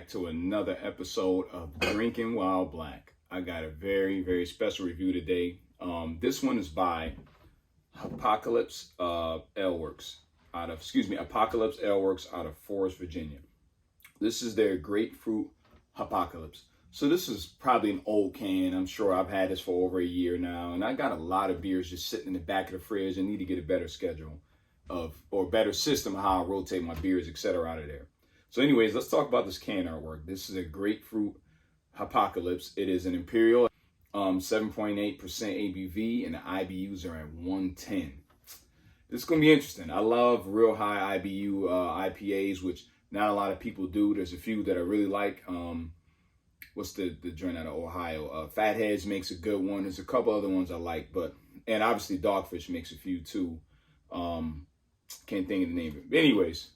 back to another episode of Drinking While Black. I got a very, very special review today. This one is by HOPPOCALYPSE HOPPOCALYPSE Ale Works out of Forest, Virginia. This is their grapefruit HOPPOCALYPSE. So this is probably an old can. I'm sure I've had this for over a year now, and I got a lot of beers just sitting in the back of the fridge. I need to get a better schedule or better system of how I rotate my beers, etc. out of there. So anyways, let's talk about this can artwork. This is a grapefruit HOPPOCALYPSE. It is an Imperial, 7.8% ABV, and the IBUs are at 110. This is going to be interesting. I love real high IBU IPAs, which not a lot of people do. There's a few that I really like. What's the joint out of Ohio? Fatheads makes a good one. There's a couple other ones I like, and obviously Dogfish makes a few too. Can't think of the name of it. But anyways,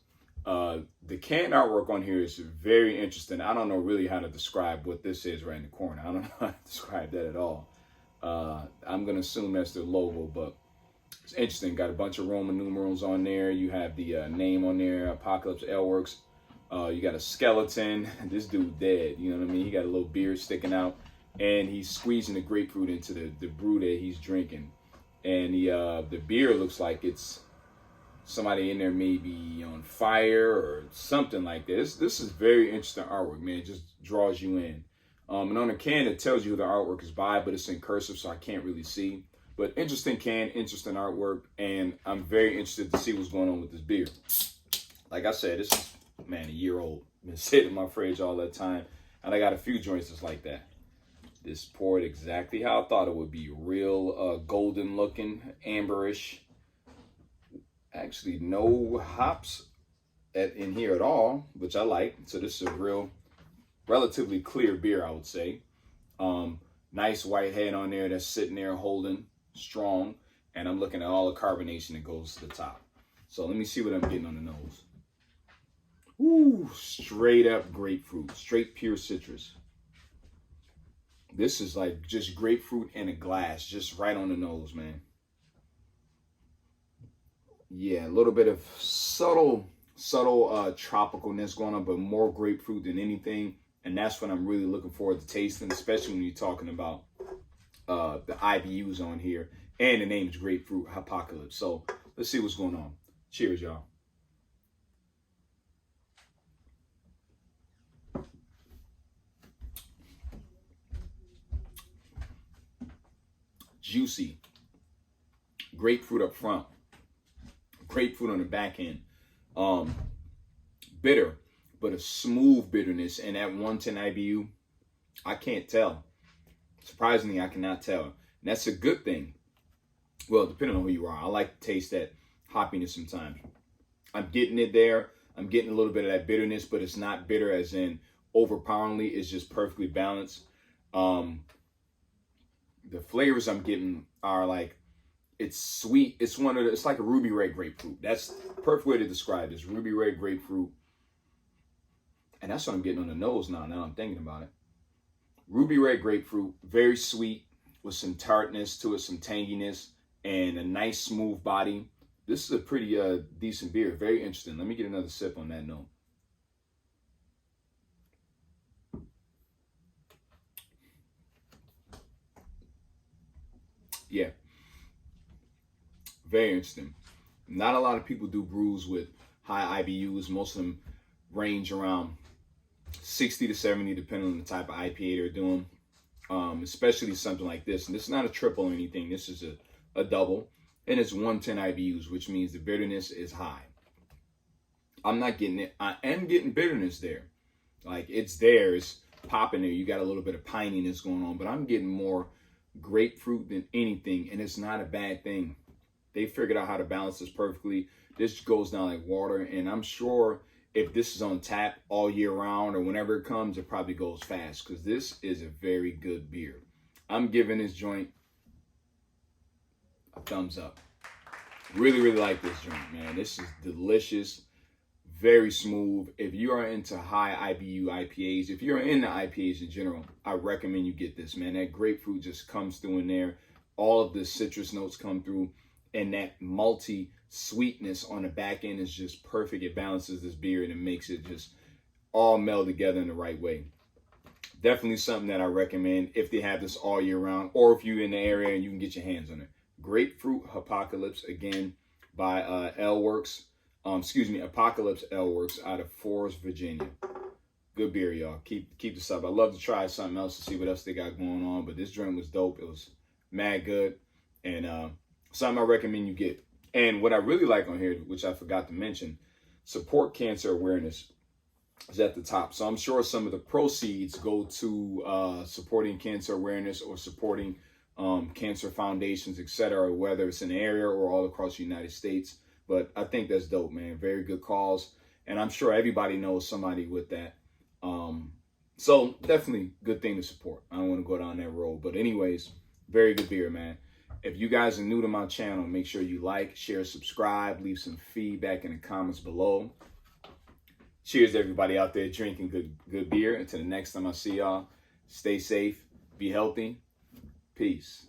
the can artwork on here is very interesting. I don't know really how to describe what this is right in the corner. I don't know how to describe that at all. I'm going to assume that's their logo, but it's interesting. Got a bunch of Roman numerals on there. You have the name on there, HOPPOCALYPSE Ale Works. You got a skeleton. This dude dead, you know what I mean? He got a little beard sticking out, and he's squeezing the grapefruit into the brew that he's drinking. And the beer looks like it's somebody in there maybe on fire or something like this. This is very interesting artwork, man. It just draws you in. And on the can, it tells you who the artwork is by, but it's in cursive, so I can't really see. But interesting can, interesting artwork, and I'm very interested to see what's going on with this beer. Like I said, this is, man, a year old. Been sitting in my fridge all that time, and I got a few joints just like that. This poured exactly how I thought it would be. Real golden looking, amberish. Actually, no hops in here at all, which I like. So this is a real, relatively clear beer, I would say. Nice white head on there that's sitting there holding strong. And I'm looking at all the carbonation that goes to the top. So let me see what I'm getting on the nose. Ooh, straight up grapefruit, straight pure citrus. This is like just grapefruit in a glass, just right on the nose, man. Yeah, a little bit of subtle tropicalness going on, but more grapefruit than anything. And that's what I'm really looking forward to tasting, especially when you're talking about the IBUs on here. And the name's Grapefruit HOPPOCALYPSE. So let's see what's going on. Cheers, y'all. Juicy. Grapefruit up front. Grapefruit on the back end. Bitter, but a smooth bitterness. And at 110 IBU, I can't tell. Surprisingly, I cannot tell. And that's a good thing. Well, depending on who you are. I like to taste that hoppiness sometimes. I'm getting it there. I'm getting a little bit of that bitterness, but it's not bitter as in overpoweringly. It's just perfectly balanced. The flavors I'm getting are like, it's sweet. It's like a ruby red grapefruit. That's the perfect way to describe this. Ruby red grapefruit. And that's what I'm getting on the nose now I'm thinking about it. Ruby red grapefruit, very sweet with some tartness to it, some tanginess, and a nice smooth body. This is a pretty decent beer. Very interesting. Let me get another sip on that note. Yeah. Very interesting. Not a lot of people do brews with high IBUs. Most of them range around 60 to 70, depending on the type of IPA they're doing. Especially something like this. And this is not a triple or anything. This is a double. And it's 110 IBUs, which means the bitterness is high. I'm not getting it. I am getting bitterness there. Like, it's there. It's popping there. You got a little bit of pininess going on. But I'm getting more grapefruit than anything. And it's not a bad thing. They figured out how to balance this perfectly. This goes down like water. And I'm sure if this is on tap all year round or whenever it comes, it probably goes fast. Because this is a very good beer. I'm giving this joint a thumbs up. Really, really like this joint, man. This is delicious. Very smooth. If you are into high IBU IPAs, if you're into IPAs in general, I recommend you get this, man. That grapefruit just comes through in there. All of the citrus notes come through. And that malty sweetness on the back end is just perfect. It balances this beer and it makes it just all meld together in the right way. Definitely something that I recommend if they have this all year round, or if you're in the area and you can get your hands on it. Grapefruit Apocalypse, again, by L Works. Apocalypse L Works out of Forest, Virginia. Good beer, y'all. Keep this up. I'd love to try something else to see what else they got going on, but this drink was dope. It was mad good, and something I recommend you get. And what I really like on here, which I forgot to mention, support cancer awareness is at the top. So I'm sure some of the proceeds go to supporting cancer awareness or supporting cancer foundations, etc., whether it's in the area or all across the United States. But I think that's dope, man. Very good cause. And I'm sure everybody knows somebody with that. So definitely good thing to support. I don't want to go down that road. But anyways, very good beer, man. If you guys are new to my channel, make sure you like, share, subscribe, leave some feedback in the comments below. Cheers to everybody out there drinking good beer. Until the next time I see y'all, stay safe, be healthy. Peace.